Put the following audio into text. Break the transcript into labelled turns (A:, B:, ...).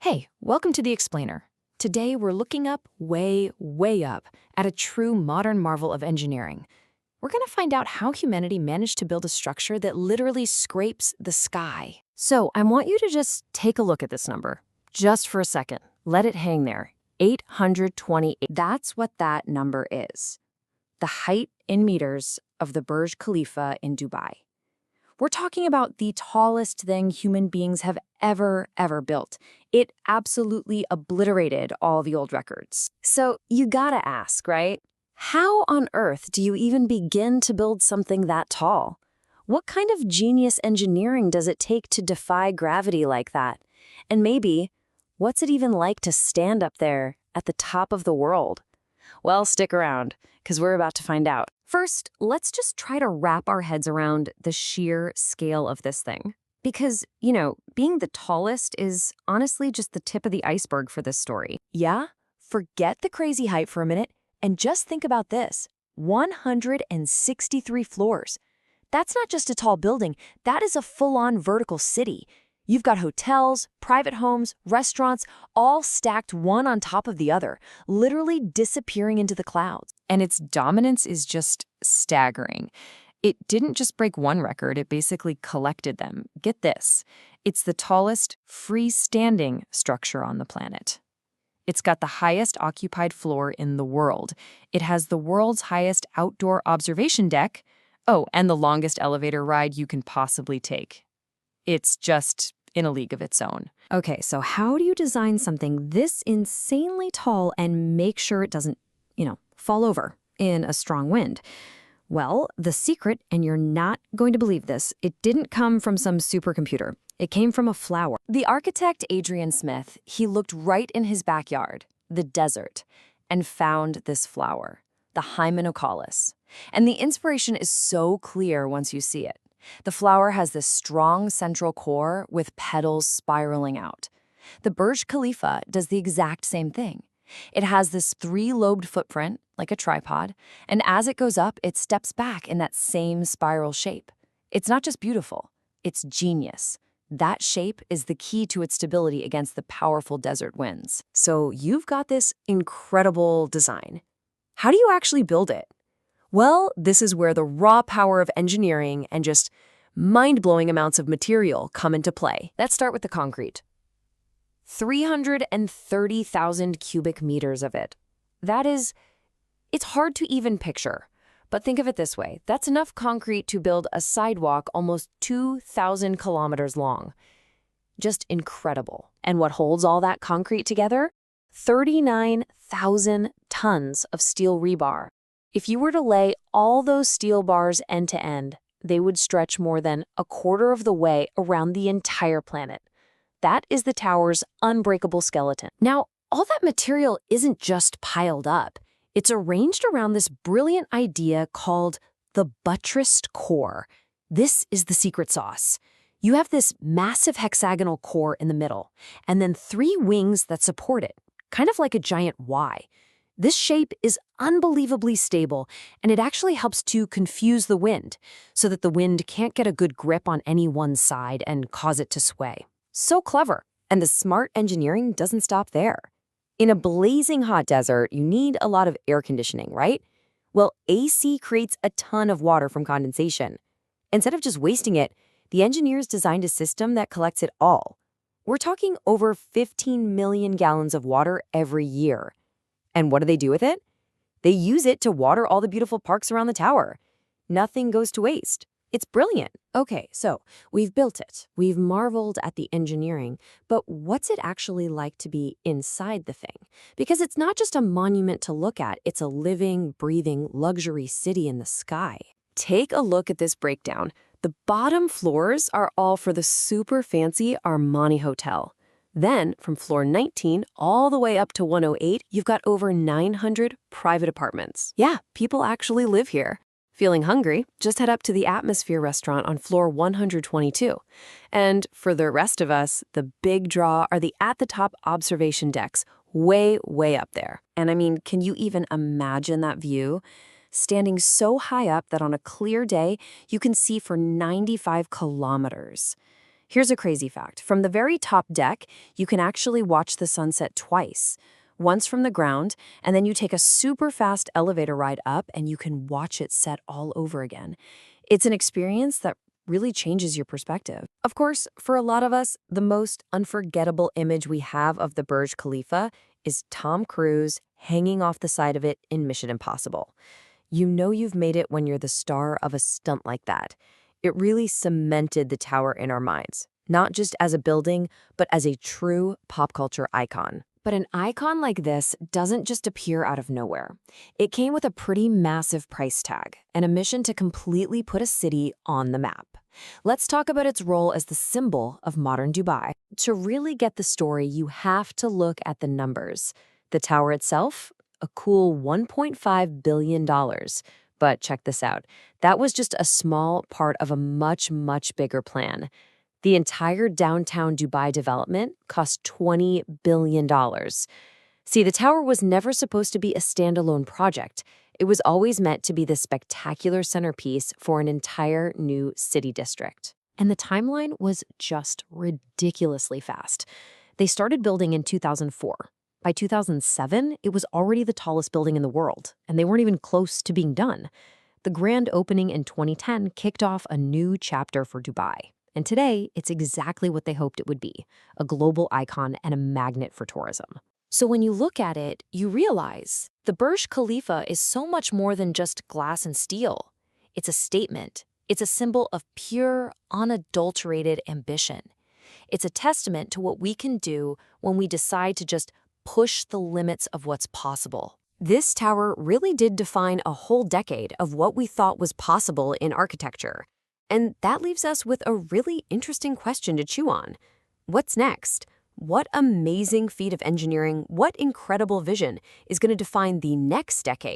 A: Hey, welcome to The Explainer. Today we're looking up, way, way up, at a true modern marvel of engineering. We're going to find out how humanity managed to build a structure that literally scrapes the sky.
B: So I want you to just take a look at this number, just for a second. Let it hang there. 828. That's what that number is. The height in meters of the Burj Khalifa in Dubai. We're talking about the tallest thing human beings have ever built. It absolutely obliterated all the old records. So you gotta ask, right? How on earth do you even begin to build something that tall? What kind of genius engineering does it take to defy gravity like that? And maybe, what's it even like to stand up there at the top of the world? Well, stick around, because we're about to find out. First, let's just try to wrap our heads around the sheer scale of this thing. Because, being the tallest is honestly just the tip of the iceberg for this story.
C: Yeah? Forget the crazy height for a minute and just think about this. 163 floors. That's not just a tall building, that is a full-on vertical city. You've got hotels, private homes, restaurants, all stacked one on top of the other, literally disappearing into the clouds.
A: And its dominance is just staggering. It didn't just break one record, it basically collected them. Get this, it's the tallest freestanding structure on the planet. It's got the highest occupied floor in the world. It has the world's highest outdoor observation deck. Oh, and the longest elevator ride you can possibly take. It's just in a league of its own.
B: Okay, so how do you design something this insanely tall and make sure it doesn't, fall over in a strong wind? Well, the secret, and you're not going to believe this, it didn't come from some supercomputer. It came from a flower.
C: The architect Adrian Smith, he looked right in his backyard, the desert, and found this flower, the Hymenocallis. And the inspiration is so clear once you see it. The flower has this strong central core with petals spiraling out. The Burj Khalifa does the exact same thing. It has this three-lobed footprint, like a tripod, and as it goes up, it steps back in that same spiral shape. It's not just beautiful, it's genius. That shape is the key to its stability against the powerful desert winds.
B: So you've got this incredible design. How do you actually build it?
C: Well, this is where the raw power of engineering and just mind-blowing amounts of material come into play. Let's start with the concrete. 330,000 cubic meters of it. It's hard to even picture. But think of it this way. That's enough concrete to build a sidewalk almost 2,000 kilometers long. Just incredible. And what holds all that concrete together? 39,000 tons of steel rebar. If you were to lay all those steel bars end to end, they would stretch more than a quarter of the way around the entire planet. That is the tower's unbreakable skeleton. Now, all that material isn't just piled up. It's arranged around this brilliant idea called the buttressed core. This is the secret sauce. You have this massive hexagonal core in the middle, and then three wings that support it, kind of like a giant Y. This shape is unbelievably stable, and it actually helps to confuse the wind, so that the wind can't get a good grip on any one side and cause it to sway. So clever, and the smart engineering doesn't stop there. In a blazing hot desert, you need a lot of air conditioning, right? Well, AC creates a ton of water from condensation. Instead of just wasting it, the engineers designed a system that collects it all. We're talking over 15 million gallons of water every year. And what do they do with it? They use it to water all the beautiful parks around the tower. Nothing goes to waste. It's brilliant. Okay, so we've built it. We've marveled at the engineering, but what's it actually like to be inside the thing? Because it's not just a monument to look at, it's a living, breathing luxury city in the sky. Take a look at this breakdown. The bottom floors are all for the super fancy Armani Hotel. Then, from floor 19 all the way up to 108, you've got over 900 private apartments. Yeah, people actually live here. Feeling hungry? Just head up to the Atmosphere restaurant on floor 122. And for the rest of us, the big draw are the at-the-top observation decks, way, way up there. And I mean, can you even imagine that view? Standing so high up that on a clear day, you can see for 95 kilometers.
B: Here's a crazy fact. From the very top deck, you can actually watch the sunset twice. Once from the ground, and then you take a super fast elevator ride up and you can watch it set all over again. It's an experience that really changes your perspective. Of course, for a lot of us, the most unforgettable image we have of the Burj Khalifa is Tom Cruise hanging off the side of it in Mission Impossible. You know you've made it when you're the star of a stunt like that. It really cemented the tower in our minds, not just as a building, but as a true pop culture icon. But an icon like this doesn't just appear out of nowhere. It came with a pretty massive price tag and a mission to completely put a city on the map. Let's talk about its role as the symbol of modern Dubai. To really get the story, you have to look at the numbers. The tower itself, a cool $1.5 billion. But check this out. That was just a small part of a much, much bigger plan. The entire downtown Dubai development cost $20 billion. See, the tower was never supposed to be a standalone project. It was always meant to be the spectacular centerpiece for an entire new city district. And the timeline was just ridiculously fast. They started building in 2004. By 2007, it was already the tallest building in the world, and they weren't even close to being done. The grand opening in 2010 kicked off a new chapter for Dubai. And today, it's exactly what they hoped it would be, a global icon and a magnet for tourism. So when you look at it, you realize the Burj Khalifa is so much more than just glass and steel. It's a statement. It's a symbol of pure, unadulterated ambition. It's a testament to what we can do when we decide to just push the limits of what's possible. This tower really did define a whole decade of what we thought was possible in architecture. And that leaves us with a really interesting question to chew on. What's next? What amazing feat of engineering, what incredible vision is going to define the next decade?